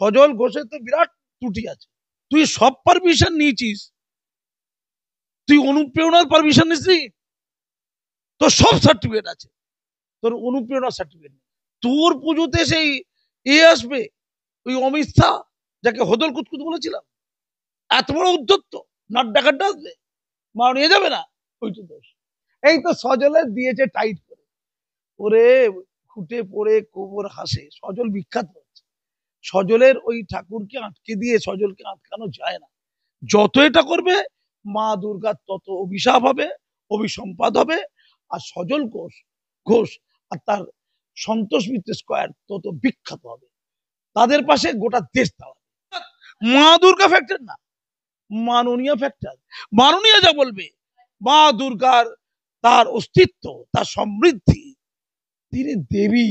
সজল ঘোষের তো বিরাট ত্রুটি আছে। তুই সব পারমিশন নিয়েছিস, তুই অনুপ্রেরণার পারমিশন নিসনি, তোর সব সার্টিফিকেট আছে, তোর অনুপ্রেরণার সার্টিফিকেট নেই। তোর পুজোতে সেই আসবে ওই অমিত শাহ, যাকে হদল কুতকুত বলেছিলাম, এত বড় উদ্ধত্ত, নাড্ডা খাড্ডা আসবে, মা নিয়ে যাবে না, ওই তো দোষ। এই তো সজলের দিয়েছে টাইট করে, ওরে খুঁটে পড়ে কোমর হাসে। সজল বিখ্যাত হচ্ছে, সজলের ওই ঠাকুরকে আটকে দিয়ে সজলকে আটকানো যায় না। যত এটা করবে মা দুর্গার তত অভিশাপ হবে, অভিসম্পাদ হবে। আর সজল ঘোষ ঘোষ আর তার সন্তোষ মিত্র স্কয়ার তত বিখ্যাত হবে, তাদের পাশে গোটা দেশ দাঁড়াবে। মা দুর্গা ফ্যাক্টর না, মাননীয় ফ্যাক্টর। মাননীয় যা বলবে, মা দুর্গার তার অস্তিত্ব, তার সমৃদ্ধি, তিনি দেবী,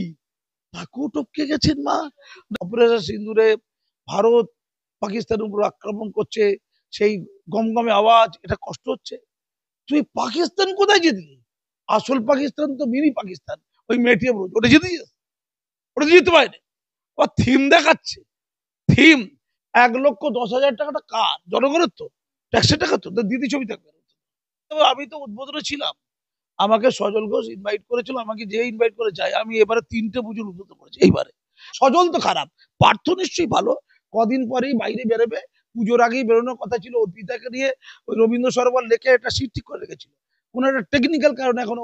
তাকেও টপকে গেছেন মা। অপারেশন সিন্দুরে ভারত পাকিস্তানের উপর আক্রমণ করছে, সেই গমগমে আওয়াজ, এটা কষ্ট হচ্ছে। তুই পাকিস্তান কোথায় জিতলি? আসল পাকিস্তান তো মিনি পাকিস্তান, ওই মেটিএম রোড, ওটা জিতেছিস? ওটা জিততে পারেনি। ও থিম দেখাচ্ছে, থিম 1,10,000 টাকাটা কার? জনগণের তো, ট্যাক্সের টাকা তো। দিদি ছবি থাকবে। আমি তো উদ্বোধনে ছিলাম, আমাকে সজল ঘোষ ইনভাইট করেছিল, আমাকে যে ইনভাইট করে যায়, আমি এবারে 3টে পুজোর উদ্বোধন করেছি। এইবারে সজল তো খারাপ, পার্থ নিশ্চয়ই ভালো, কদিন পরেই বাইরে বেরোবে, পুজোর আগেই বেরোনোর কথা ছিল। অর্পিতাকে নিয়ে ওই রবীন্দ্র সরোবর লেখে একটা সিট ঠিক করে রেখেছিল, কোন একটা টেকনিক্যাল কারণে এখনো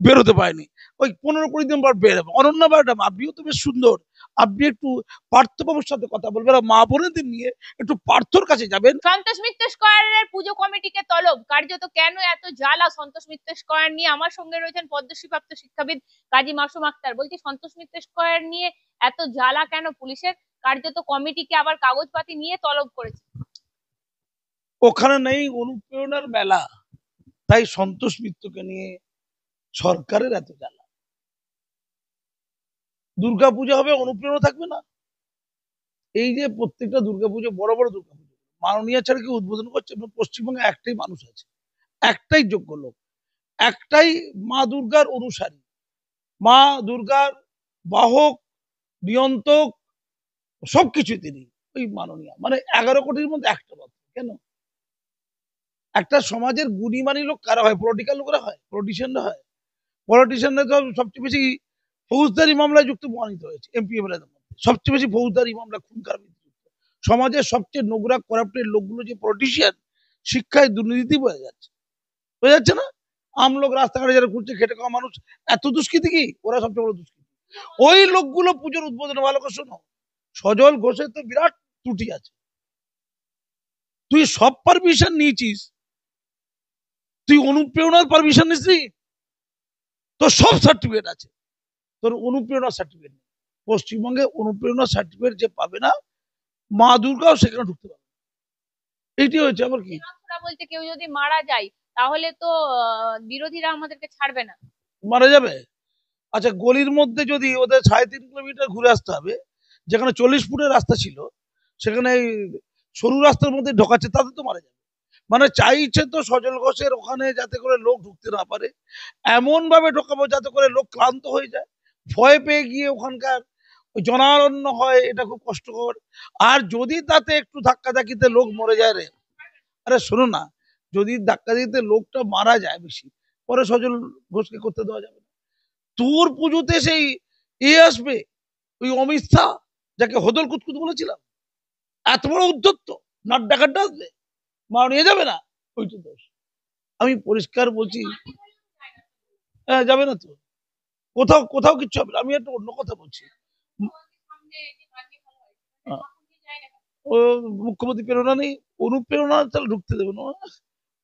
বেরোতে পারেনি। ওই 15-20 দিন পর বেরোবে। অনন্যা ম্যাডাম, আপনিও তো বেশ সুন্দর, আপনি একটু পার্থবাবুর সাথে কথা বলবেন, আর মা বোনেদের নিয়ে একটু পার্থর কাছে যাবেন। সন্তোষ মিত্র স্কয়ারের পুজো কমিটিকে তলব, কার্যত কেন এত জ্বালা সন্তোষ মিত্র স্কয়ার নিয়ে? আমার সঙ্গে রয়েছেন পদ্মশ্রীপ্রাপ্ত শিক্ষাবিদ কাজী মাসুম আক্তার। বলছি, সন্তোষ মিত্র স্কয়ার নিয়ে এত জ্বালা কেন পুলিশের? কার্যত কমিটিকে আবার কাগজপাতি নিয়ে তলব করেছে। ওখানে নেই অনুপ্রেরণার মেলা, তাই সন্তোষ মিত্রকে নিয়ে সরকারের এত জ্বালা। দুর্গাপূজা হবে, অনুপ্রেরণা থাকবে না? এই যে প্রত্যেকটা দুর্গাপুজো, বড় বড় দুর্গাপুজো মাননীয় ছাড়া কি উদ্বোধন করছে? পশ্চিমবঙ্গে একটাই মানুষ আছে, একটাই যোগ্য লোক, একটাই মা দুর্গার অনুসারী, মা দুর্গার বাহক, নিয়ন্ত্রক, সবকিছু তিনি, ওই মাননীয়। মানে 11 কোটির মধ্যে একটা মাত্র। কেন? একটা সমাজের গুণীমানী লোক কারা হয়? পলিটিক্যাল লোকরা হয়, পলিটিশিয়ানরা হয়। পলিটিশিয়ানরা তো সবচেয়ে বেশি ফৌজদারি মামলায় যুক্ত প্রমাণিত হয়েছে, এমপি এমএলএদের মধ্যে সবচেয়ে বেশি ফৌজদারি মামলা, খুন খারাপি। সমাজের সবচেয়ে নোংরা করাপ্টেড লোকগুলো যে পলিটিশিয়ান, শিক্ষায় দুর্নীতি বোঝা যাচ্ছে, বোঝা যাচ্ছে না? আমলোক রাস্তাঘাটে যারা ঘুরছে, খেটে খাওয়া মানুষ, এত দুষ্কৃতি কি? ওরা সবচেয়ে বড় দুষ্কৃতি। ওই লোকগুলো পুজোর উদ্বোধনে, ভালো করে শোনো, সজল ঘোষের তো বিরাট ত্রুটি আছে। তুই সব পারমিশন নিয়েছিস, তুই অনুপ্রেরণার পারমিশন নিসনি, তোর সব সার্টিফিকেট আছে, তোর অনুপ্রেরণার সার্টিফিকেট নেই। পশ্চিমবঙ্গে অনুপ্রেরণার সার্টিফিকেট যে পাবে না, মা দুর্গাও সেখানে ঢুকতে পারবে। এইটি হয়েছে। আবার কি বলতে, কেউ যদি মারা যায় তাহলে তো বিরোধীরা আমাদেরকে ছাড়বে না। মারা যাবে? আচ্ছা, গলির মধ্যে যদি ওদের 3.5 কিলোমিটার ঘুরে আসতে হবে, যেখানে 40 ফুটের রাস্তা ছিল, সেখানে সরু রাস্তার মধ্যে ঢোকাচ্ছে, তাদের তো মারা যাবে। মানে চাইছে তো সজল ঘোষের ওখানে যাতে করে লোক ঢুকতে না পারে, এমন ভাবে ঢোকাবো যাতে করে লোক ক্লান্ত হয়ে যায়, ভয় পেয়ে গিয়ে ওখানকার জনারণ্য হয়, এটা খুব কষ্টকর। আর যদি তাতে একটু ধাক্কাধাক্কিতে লোক মরে যায় রে, আরে শোনো না, যদি ধাক্কা দিতে লোকটা মারা যায় বেশি, পরে সজল ঘোষকে করতে দেওয়া যাবে না। তোর পুজোতে সেই আসবে ওই অমিত শাহ, যাকে হদল কুতকুত বলেছিলাম, এত বড় উদ্ধত্ত, নাড্ডা খাড্ডা আসবে, মা নিয়ে যাবে না, ওই তো দোষ। আমি পরিষ্কার বলছি, হ্যাঁ যাবে না তো, কোথাও কোথাও কিচ্ছু হবে না। আমি একটা অন্য কথা বলছি, ও মুখ্যমন্ত্রী প্রেরণা নেই, অনুপ্রেরণা তাহলে ঢুকতে দেবে না।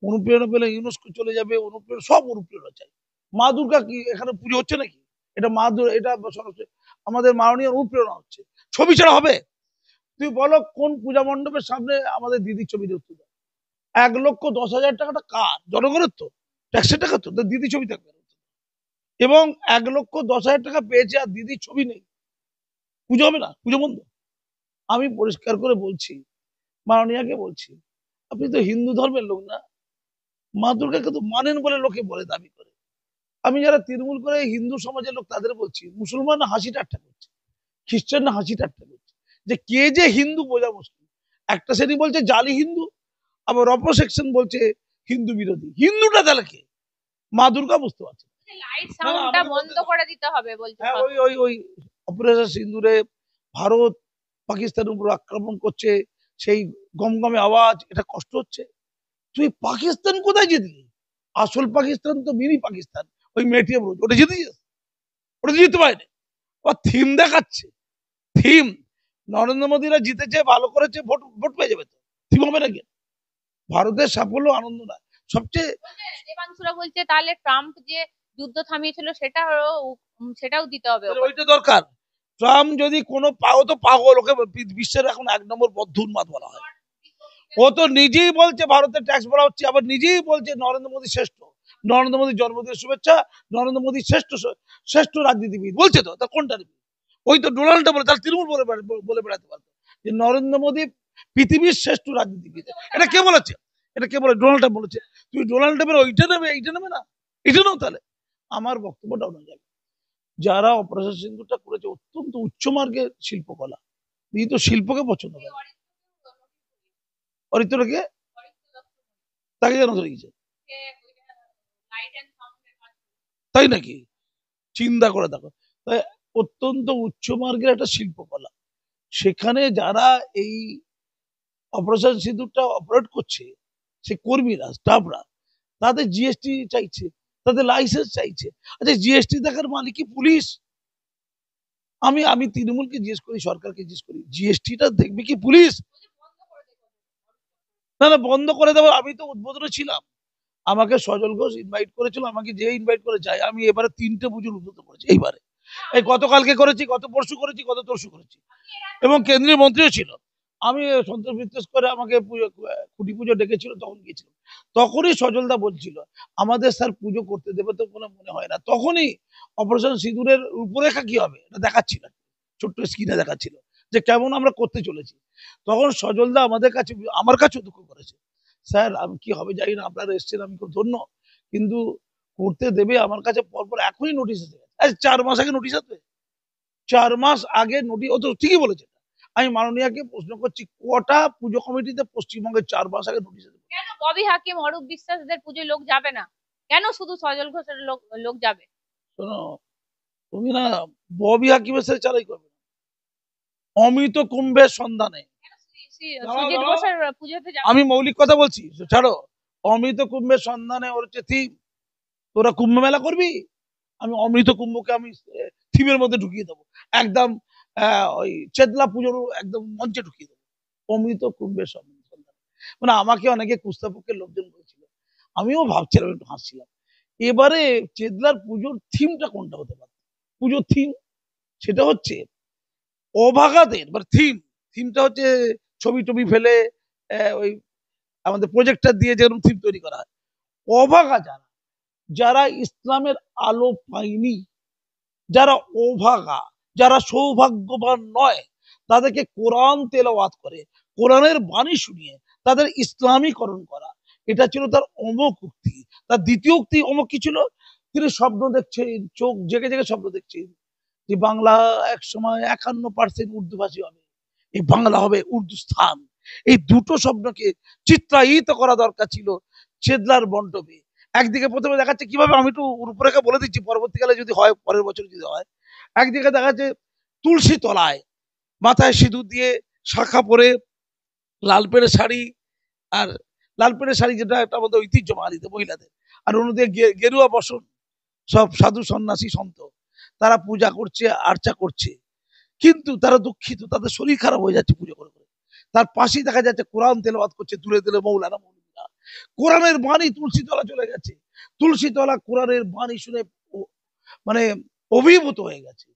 অনুপ্রেরণা পেলে ইউনেস্কো চলে যাবে, অনুপ্রেরণা, সব অনুপ্রেরণা চাই। মা দুর্গা কি এখানে পুজো হচ্ছে নাকি? এটা মা দুর্গা, এটা আমাদের মাননীয় অনুপ্রেরণা হচ্ছে। ছবি ছাড়া হবে? তুই বলো কোন পূজা মণ্ডপের সামনে আমাদের দিদির ছবি দেখতে দেয়? 1,10,000 টাকাটা কার? জনগণের তো, ট্যাক্সের টাকা তো। দিদি ছবি থাকবে, এবং 1,10,000 টাকা পেয়েছে আর দিদির ছবি নেই, পুজো হবে না? পুজো বন্ধ। আমি পরিষ্কার করে বলছি, মাননীয়াকে বলছি, আপনি তো হিন্দু ধর্মের লোক না, মা দুর্গাকে তো মানেন বলে লোকে বলে, দাবি করে। আমি যারা তৃণমূল করে হিন্দু সমাজের লোক তাদের বলছি, মুসলমান হাসি ঠাট্টা করছে, খ্রিস্টান হাসি ঠাট্টা করছে, যে কে যে হিন্দু বোঝা মুশকিল। একটা শ্রেণী বলছে জালি হিন্দু, আবার অপর সেকশন বলছে হিন্দু বিরোধী। হিন্দুটা তাহলে কে? মা দুর্গা বুঝতে পারছে না। লাইট না, না, সাউন্ডটা আমাকে বলতে বন্ধ দাও। করে দিতে হবে বলছে হ্যাঁ, ওই অপারেশন সিন্দুরে ভারত পাকিস্তানের উপর আক্রমণ করছে, সেই গমগমে আওয়াজ, এটা কষ্ট হচ্ছে। তুই পাকিস্তান কোথায় জিতলি? আসল পাকিস্তান তো মিনি পাকিস্তান, ওই মেটিএম রোড, ওটা জিতেছিস? ওটা তো জিততে পারেনি। ও থিম দেখাচ্ছে, থিম। নরেন্দ্র মোদীরা জিতেছে, ভালো করেছে, ভোট ভোট পেয়ে যাবে, তো থিম হবে নাকি? ভারতের সাফল্য আনন্দ না, সবচেয়ে। দেবাংশুরা বলছে তাহলে ট্রাম্প যে যুদ্ধ থামিয়েছিল সেটাও দিতে হবে ওকে। ওইটা দরকার। ট্রাম্প যদি কোনো ও তো পাগল, ওকে বিশ্বের এখন 1 নম্বর বদ্ধ উন্মাদ বলা হয়। ও তো নিজেই বলছে ভারতের ট্যাক্স ভরা হচ্ছে, আবার নিজেই বলছে নরেন্দ্র মোদী শ্রেষ্ঠ, নরেন্দ্র মোদীর জন্মদিনের শুভেচ্ছা, নরেন্দ্র মোদী শ্রেষ্ঠ শ্রেষ্ঠ রাজনীতিবিদ বলছে। তো তা কোনটা নেবে? ওই তো ডোনাল্ডটা বলে, তার তৃণমূল বলে বেড়াতে পারতো যে নরেন্দ্র মোদী পৃথিবীর শ্রেষ্ঠ রাজনীতিবিদ। এটা কে বলেছে? এটা কে বলে? ডোনাল্ড ট্রাম্প বলেছে। তুই ডোনাল্ড ট্রাম্পের ওইটা নেবে, এইটা নেবে না? এটা নাও তাহলে। আমার বক্তব্যটা অন্য যাবে। যারা অপারেশন সিন্দুরটা করেছে অত্যন্ত উচ্চমার্গের শিল্পকলা, এই তো শিল্পকে পছন্দ করে। অরিত্রকে তাকে যেন ধরে গেছে, তাই নাকি? চিন্তা করে দেখো। তাই অত্যন্ত উচ্চমার্গের একটা শিল্পকলা, সেখানে যারা এই অপারেশন সিঁদুরটা অপারেট করছে, সে কর্মীরা, স্টাফরা, তাদের জিএসটি চাইছে, তাদের লাইসেন্স চাইছে। আচ্ছা, জিএসটি দেখার মালিক কি পুলিশ? আমি তৃণমূলকে জিজ্ঞেস করি, সরকারকে জিজ্ঞেস করি, জিএসটিটা দেখবে কি পুলিশ? না, না, বন্ধ করে দেবো। আমি তো উদ্বোধনে ছিলাম, আমাকে সজল ঘোষ ইনভাইট করেছিল, আমাকে যে ইনভাইট করে যায়, আমি এবারে 3টে পুজোর উদ্বোধন করেছি। এইবারে এই গতকালকে করেছি, গত পরশু করেছি, গত তরশু করেছি, এবং কেন্দ্রীয় মন্ত্রীও ছিল। আমি সন্তোষ বিশ্বাস করে আমাকে খুঁটি পুজো ডেকেছিল, তখন গিয়েছিলাম। তখনই সজলদা বলছিল আমাদের স্যার পুজো করতে দেবে তো কোনো মনে হয় না। তখনই অপারেশন সিঁদুরের রূপরেখা কি হবে এটা দেখাচ্ছিল, ছোট্ট স্ক্রিনে দেখাচ্ছিল যে কেমন আমরা করতে চলেছি। তখন সজলদা আমাদের কাছে, আমার কাছেও দুঃখ করেছে, স্যার আমি কি হবে জানি না, আপনারা এসছেন আমি খুব ধন্য, কিন্তু করতে দেবে আমার কাছে পরপর এখনই নোটিশ এসে গেছে। 4 মাস আগে নোটিশ আসবে? 4 মাস আগে নোটিশ? ও তো ঠিকই বলেছে। আমি মাননীয়াকে প্রশ্ন করছি, কটা পুজো কমিটিতে পশ্চিমবঙ্গে 4 মাস আগে নোটিশ আসবে? কেন ববি হাকিম, অরূপ বিশ্বাসদের পুজোয় লোক যাবে না? কেন শুধু সজল ঘোষের লোক যাবে? শোনো, তুমি না ববি হাকিমের সাথে চালাই করবে না। অমিত কুম্ভের সন্ধানে, সুজিত ঘোষের পুজোতে যাবে? আমি মৌলিক কথা বলছি, ছাড়ো। অমিত কুম্ভের সন্ধানে ওর হচ্ছে থিম। তোরা কুম্ভ মেলা করবি, আমি অমৃত কুম্ভকে আমি থিমের মধ্যে ঢুকিয়ে দেবো, একদম ওই চেতলা পুজোর একদম মঞ্চে ঢুকিয়ে দেবো, অমৃত কুম্ভের সন্ধান। মানে আমাকে অনেকে কুস্তাপক্ষের লোকজন বলেছিল, আমিও ভাবছিলাম, একটু হাসছিলাম। এবারে চেতলার পুজোর থিমটা কোনটা হতে পারে? পুজোর থিম সেটা হচ্ছে অভাগাদের, মানে থিমটা হচ্ছে ছবি টবি ফেলে ওই আমাদের প্রজেক্টর দিয়ে যেরকম থিম তৈরি করা হয়। অভাগা যারা, যারা ইসলামের আলো পায়নি, যারা অভাগা, যারা সৌভাগ্যবান নয়, তাদেরকে কোরআন তেলাওয়াত করে, কোরআনের বাণী শুনিয়ে তাদের ইসলামীকরণ করা, এটা ছিল তার অমোঘ উক্তি। তার দ্বিতীয় উক্তি অমোঘ কি ছিল? তিনি স্বপ্ন দেখছেন, চোখ জেগে জেগে স্বপ্ন দেখছেন যে বাংলা এক সময় 51% উর্দু ভাষী হবে, এই বাংলা হবে উর্দু স্থান। এই দুটো স্বপ্নকে চিত্রায়িত করা দরকার ছিল চেতলার মণ্ডপে। একদিকে প্রথমে দেখাচ্ছে কিভাবে, আমি একটু রূপরেখা বলে দিচ্ছি, পরবর্তীকালে যদি হয়, পরের বছর যদি হয়। একদিকে দেখা যাচ্ছে তুলসী তলায়, মাথায় সিঁদুর দিয়ে, শাখা পরে, লাল পেড়ে শাড়ি, আর লাল পেড়ে শাড়ি যেটা একটা আমাদের ঐতিহ্য বাঙালিতে মহিলাদের, আর অন্যদিকে গেরুয়া বসন, সব সাধু সন্ন্যাসী সন্ত, তারা পূজা করছে, আর্চা করছে, কিন্তু তারা দুঃখিত, তাদের শরীর খারাপ হয়ে যাচ্ছে পুজো করে করে। তার পাশেই দেখা যাচ্ছে কোরআন তেলাওয়াত করছে দূরে দূরে মৌলানা মৌলভীরা, কোরআনের বাণী তুলসী তলা চলে গেছে, তুলসী তলা কোরআনের বাণী শুনে মানে অভিভূত হয়ে গেছে।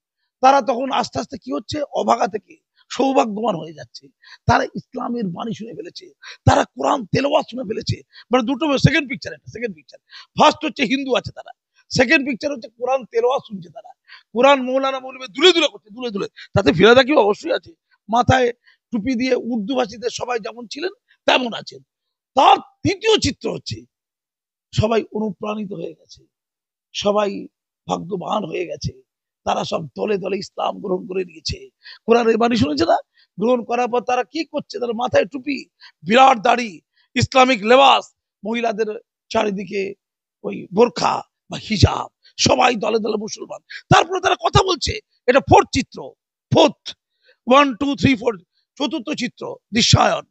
তারা তখন আস্তে আস্তে কি হচ্ছে, অভাগা থেকে সৌভাগ্যবান হয়ে যাচ্ছে। তারা ইসলামের বাণী শুনে ফেলেছে, তারা কোরআন তেলাওয়াত শুনে ফেলেছে। মানে দুটো সেকেন্ড পিকচার, একটা সেকেন্ড পিকচার। ফার্স্ট হচ্ছে হিন্দু আছে তারা, সেকেন্ড পিকচার হচ্ছে কোরআন তেলাওয়াত শুনছে তারা, কোরআন মৌলানা মৌলভী দুলে দুলে করছে, দুলে দুলে। তাতে ফিরাদা কি অবশ্যই আছে, মাথায় টুপি দিয়ে উর্দু ভাষীদের সবাই যেমন ছিলেন তেমন আছেন। তার তৃতীয় চিত্র হচ্ছে সবাই অনুপ্রাণিত হয়ে গেছে, সবাই ভাগ্যবান হয়ে গেছে, তারা সব দলে দলে ইসলাম গ্রহণ করে নিয়েছে, কোরআনের বাণী শুনেছে না, গ্রহণ করার পর তারা কি করছে, তারা মাথায় টুপি, বিরাট দাড়ি, ইসলামিক লেবাস, মহিলাদের চারিদিকে ওই বোরখা বা হিজাব, সবাই দলে দলে মুসলমান। তারপরে তারা কথা বলছে, এটা ফোর্থ চিত্র, ফোর্থ 1 2 3 4 চতুর্থ চিত্র, দৃশ্যায়ন।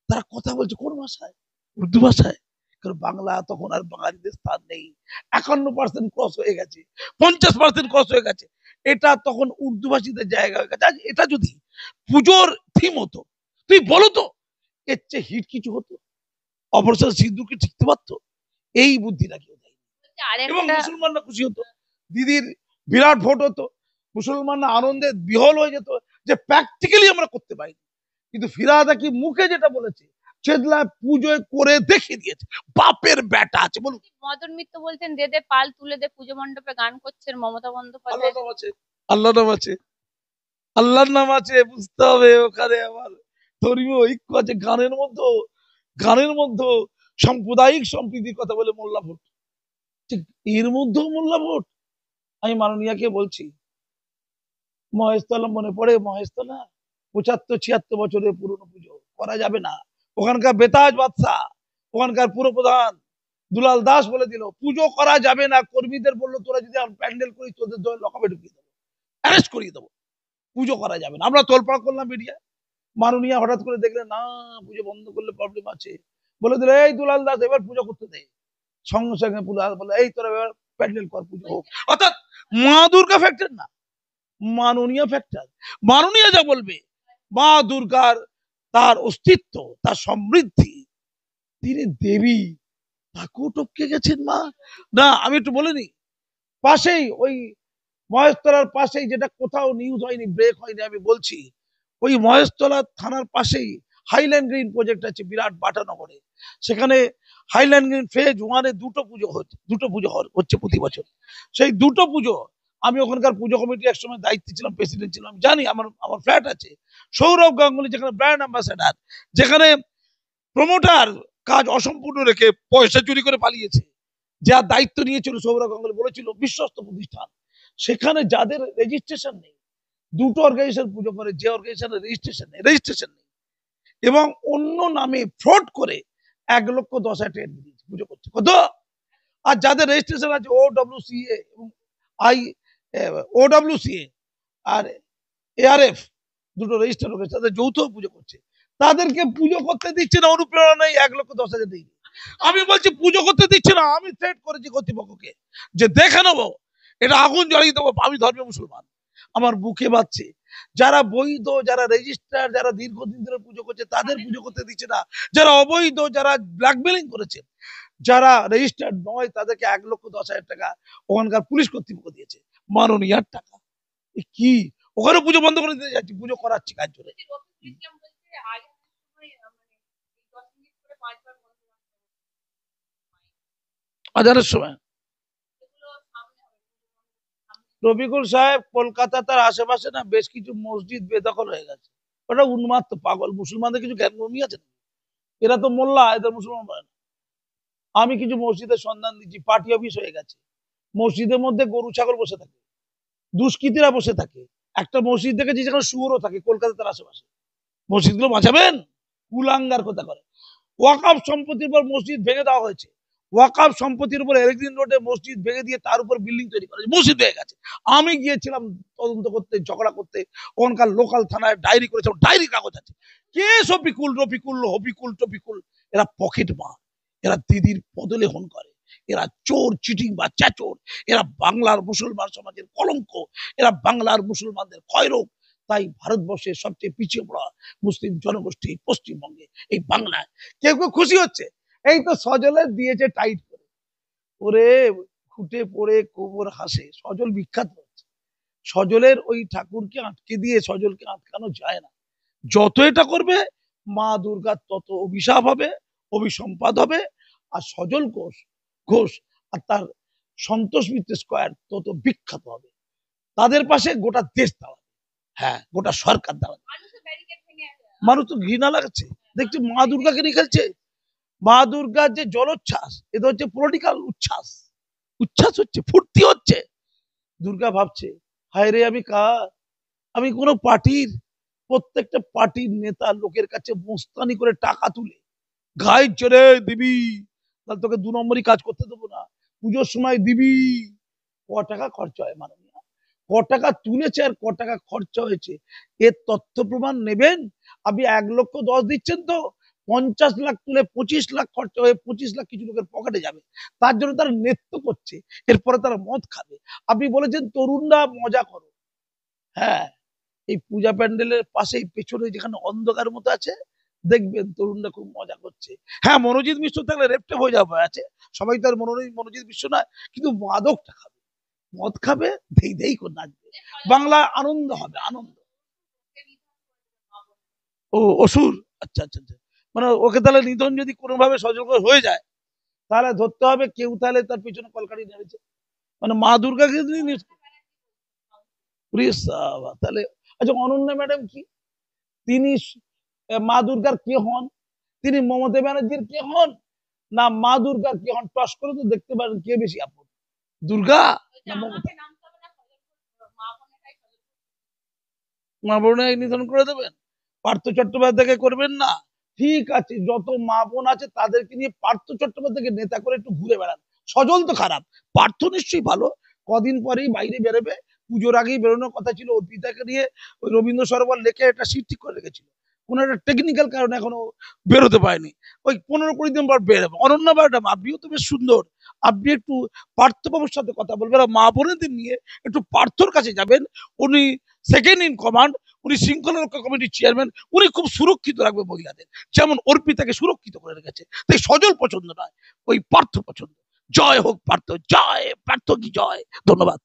তারা কথা বলছে কোন ভাষায়? উর্দু ভাষায়। কারণ বাংলা তখন আর বাঙালিদের স্থান নেই, 51% ক্রস হয়ে গেছে, 50% ক্রস হয়ে গেছে, এটা তখন উর্দু ভাষীদের জায়গা হয়ে গেছে। এটা যদি পুজোর থিম হতো, তুই বলো তো এর চেয়ে হিট কিছু হতো? অপারেশন সিন্দুর কি ঠিকতে পারতো? এই বুদ্ধিটা কেউ দেয়, এবং আরেকটা মুসলমানরা খুশি হতো, দিদির বিরাট ভোট হতো, মুসলমানরা আনন্দে বিহল হয়ে যেত যে প্র্যাকটিক্যালি আমরা করতে পারি। কিন্তু ফিরাদা কি মুখে যেটা বলেছে, চেদলা পুজোয় করে দেখিয়ে দিয়েছে, বাপের বেটা আছে। বলুন, মদন মিত্র বলছেন দে দে পাল তুলে দে, পুজো মণ্ডপে গান করছেন মমতা আল্লাহ বন্দ্যোপাধ্যায়। নাম আছে, আল্লাহ নাম আছে, আল্লাহর নাম আছে, বুঝতে হবে। ওখানে আমার ধর্মীয় ঐক্য আছে, গানের মধ্যে সাম্প্রদায়িক সম্প্রীতির কথা বলে মোল্লা ভোট, ঠিক এর মধ্যেও মোল্লা ভোট। আমি মাননীয়াকে বলছি, মহেশতলা মনে পড়ে? মহেশতলা 75-76 বছরের পুরনো পুজো করা যাবে না। ওখানকার বেতাজ বাদশা, ওখানকার পুরপ্রধান দুলাল দাস বলে দিল পুজো করা যাবে না। কর্মীদের বললো তোরা যদি প্যান্ডেল করিস তোদের লকআপে ঢুকিয়ে দেবো, অ্যারেস্ট করিয়ে দেবো, পুজো করা যাবে না। আমরা তোলপাড় করলাম মিডিয়া, মাননীয়া হঠাৎ করে দেখলেন না পুজো বন্ধ করলে প্রবলেম আছে, বলে দিল এই দুলাল দাস এবার পুজো করতে দে। সঙ্গে সঙ্গে পুলিশ বলে এই তোরা এবার প্যান্ডেল কর, পুজো হোক। অর্থাৎ মা দুর্গা ফ্যাক্টর না, মাননীয় ফ্যাক্টর। মাননীয় যা বলবে, মা দুর্গার তার অস্তিত্ব, তার সমৃদ্ধি, তিনি দেবী, তাকেও টপকে গেছেন মা। না আমি একটু বলে নি, পাশেই ওই মহেশতলার পাশেই, যেটা কোথাও নিউজ হয়নি, ব্রেক হয়নি, আমি বলছি, ওই মহেশতলা থানার পাশেই হাইল্যান্ড গ্রিন প্রজেক্ট আছে বিরাট বাটানগরে। সেখানে হাইল্যান্ড গ্রিন ফেজ 1-এ দুটো পুজো হচ্ছে প্রতি বছর। সেই দুটো পুজো আমি ওখানকার পুজো কমিটি একসময় দায়িত্বে ছিলাম, প্রেসিডেন্ট ছিলাম, জানি। আমার ফ্ল্যাট আছে সৌরভ গাঙ্গুলি, যেখানে ব্র্যান্ড অ্যাম্বাসেডার, যেখানে প্রমোটার কাজ অসম্পূর্ণ রেখে পয়সা চুরি করে পালিয়েছে, যার দায়িত্ব নিয়েছিল সৌরভ গাঙ্গুলি, বলেছিল বিশ্বস্ত প্রতিষ্ঠান, সেখানে যাদের রেজিস্ট্রেশন নেই, দুটো অর্গানাইজেশন পুজো করে, যে অর্গানাইজেশনের রেজিস্ট্রেশন নেই এবং অন্য নামে ফ্রড করে 1,10,000 টাকা দিয়েছে, পুজো করছে কত। আর যাদের রেজিস্ট্রেশন আছে OWCA এবং OWCA আর ARF, দুটো রেজিস্টার রয়েছে, তাদের যৌথ পুজো করছে, তাদেরকে পুজো করতে দিচ্ছে না, অনুপ্রেরণা নেই, 1,10,000 দিয়ে। আমি বলছি পুজো করতে দিচ্ছে না, আমি থ্রেট করেছি কর্তৃপক্ষকে যে দেখে নেবো, এটা আগুন জ্বালিয়ে দেবো। আমি ধর্মীয় মুসলমান, আমার বুকে বাজছে। যারা বৈধ, যারা রেজিস্টার, যারা দীর্ঘদিন ধরে পুজো করছে, তাদের পুজো করতে দিচ্ছে না। যারা অবৈধ, যারা ব্ল্যাকমেলিং করেছে, যারা রেজিস্টার্ড নয়, তাদেরকে 1,10,000 টাকা ওখানকার পুলিশ কর্তৃপক্ষ দিয়েছে, মাননীয়ার টাকা। কি ওখানে পুজো বন্ধ করে দিতে যাচ্ছি, পুজো করাচ্ছি কাজ করে। আজানের সময় রফিকুল সাহেব, কলকাতা তার আশেপাশে না বেশ কিছু মসজিদ বেদখল হয়ে গেছে। ওটা উন্মাত্ত পাগল, মুসলমানদের কিছু জ্ঞান কমি আছে, এরা তো মোল্লা, এদের মুসলমান বলে না। আমি কিছু মসজিদের সন্ধান দিচ্ছি, পার্টি অফিস হয়ে গেছে, মসজিদের মধ্যে গরু ছাগল বসে থাকে, দুষ্কৃতীরা বসে থাকে। একটা মসজিদ দেখেছি যেখানে শুয়োরও থাকে, কলকাতা তার আশেপাশে। মসজিদগুলো বাঁচাবেন? কুলাঙ্গার কথা করে। ওয়াকাফ সম্পত্তির উপর মসজিদ ভেঙে দেওয়া হয়েছে, ওয়াকাফ সম্পত্তির উপর এরকদিন রোডে মসজিদ ভেঙে দিয়ে তার উপর বিল্ডিং তৈরি করা হয়েছে, মসজিদ হয়ে গেছে। আমি গিয়েছিলাম তদন্ত করতে, ঝগড়া করতে, ওখানকার লোকাল থানায় ডায়েরি করেছিলাম, ডায়েরি কাগজ আছে। কে শফিকুল, রফিকুল, হবিকুল, টপিকুল, এরা পকেট মার, এরা দিদির পদলেহন করে, এরা চোর, চিটিং বা চাচোর, এরা বাংলার মুসলমান সমাজের কলঙ্ক, এরা বাংলার মুসলমানদের ক্ষয়রোগ। তাই ভারতবর্ষের সবচেয়ে পিছিয়ে পড়া মুসলিম জনগোষ্ঠী পশ্চিমবঙ্গে, এই বাংলায়। কেউ কেউ খুশি হচ্ছে, এই তো সজলের দিয়েছে টাইট করে, ওরে খুঁটে পড়ে কোবর হাসে। সজল বিখ্যাত হচ্ছে, সজলের ওই ঠাকুরকে আটকে দিয়ে সজলকে আটকানো যায় না। যত এটা করবে মা দুর্গার তত অভিশাপ হবে, অভিসম্পাদ হবে। আর সজল ঘোষ আর তার সন্তোষ মিত্র স্কয়ার তত বিখ্যাত হবে। তাদের পাশে গোটা দেশ দাঁড়াবে, হ্যাঁ গোটা সরকার দাঁড়াবে। মানুষ তো ঘৃণা লাগাচ্ছে, দেখছি মা দুর্গাকে নিয়ে খেলছে। মা দুর্গার যে জলোচ্ছ্বাস, এটা হচ্ছে পলিটিক্যাল উচ্ছ্বাস হচ্ছে, ফুর্তি হচ্ছে। দুর্গা ভাবছে হায় রে আমি কার, আমি কোনো পার্টির প্রত্যেকটা পার্টির নেতা লোকের কাছে মোস্তানি করে টাকা তুলে গায়ে চড়ে দিবি, তাহলে তোকে 2 নম্বরই কাজ করতে দেবো না, পুজোর সময় দিবি। ক টাকা খরচা হয় মাননীয়, ক টাকা তুলেছে আর ক টাকা খরচা হয়েছে এর তথ্য প্রমাণ নেবেন। আপনি 1,10,00,000 দিচ্ছেন তো 50 লাখ তুলে 25 লাখ খরচা হয়ে 25 লাখ কিছু লোকের পকেটে যাবে, তার জন্য তারা নৃত্য করছে, এরপরে তারা মদ খাবে। আপনি বলেছেন তরুণরা মজা করো, হ্যাঁ এই পূজা প্যান্ডেলের পাশেই পেছনে যেখানে অন্ধকার মতো আছে দেখবেন তরুণরা খুব মজা করছে। হ্যাঁ মনোজিৎ মিশ্র থাকলে রেপটে হয়ে যাবে আছে, সবাই তো আর মনোজিৎ মিশ্র নয়, কিন্তু মাদকটা খাবে, মদ খাবে, ধেই ধেই করে নাচবে, বাংলা আনন্দ হবে, আনন্দ। ও অসুর, আচ্ছা আচ্ছা আচ্ছা, মানে ওকে তাহলে নিধন যদি কোনোভাবে সজল হয়ে যায় তাহলে ধরতে হবে কেউ তাহলে তার পিছনে কলকাঠি নেমেছে, মানে মা দুর্গাকে তাহলে। আচ্ছা অনন্যা ম্যাডাম কি তিনি মা দুর্গার কে হন? তিনি মমতা ব্যানার্জির কে হন না মা দুর্গার কে হন? টস করে তো দেখতে পারেন কে বেশি আপন, দুর্গা না মমতা? মা বোনের নিধন করে দেবেন, পার্থ চট্টোপাধ্যায়কে করবেন না? ঠিক আছে, যত মা বোন আছে তাদেরকে নিয়ে পার্থ চট্টোপাধ্যায়কে নেতা করে একটু ঘুরে বেড়ান। সজল তো খারাপ, পার্থ নিশ্চয়ই ভালো, কদিন পরেই বাইরে বেরোবে, পুজোর আগেই বেরোনোর কথা ছিল, অর্পিতাকে নিয়ে ওই রবীন্দ্র সরোবর লেখে একটা সিট ঠিক করে রেখেছিল, কোন একটা টেকনিক্যাল কারণে এখনো বেরোতে পারেনি, ওই 15-20 দিন পর বেরোবে। অনন্যা ম্যাডাম আপনিও তো বেশ সুন্দর, আপনি একটু পার্থবাবুর সাথে কথা বলবেন, আর মা বোনেদের নিয়ে একটু পার্থর কাছে যাবেন, উনি সেকেন্ড ইন কমান্ড, উনি শৃঙ্খলা রক্ষা কমিটির চেয়ারম্যান, উনি খুব সুরক্ষিত রাখবে মহিলাদের, যেমন অর্পিতাকে সুরক্ষিত করে রেখেছে। তাই সজল পছন্দ নয়, ওই পার্থ পছন্দ। জয় হোক পার্থ, জয় পার্থ কি জয়, ধন্যবাদ।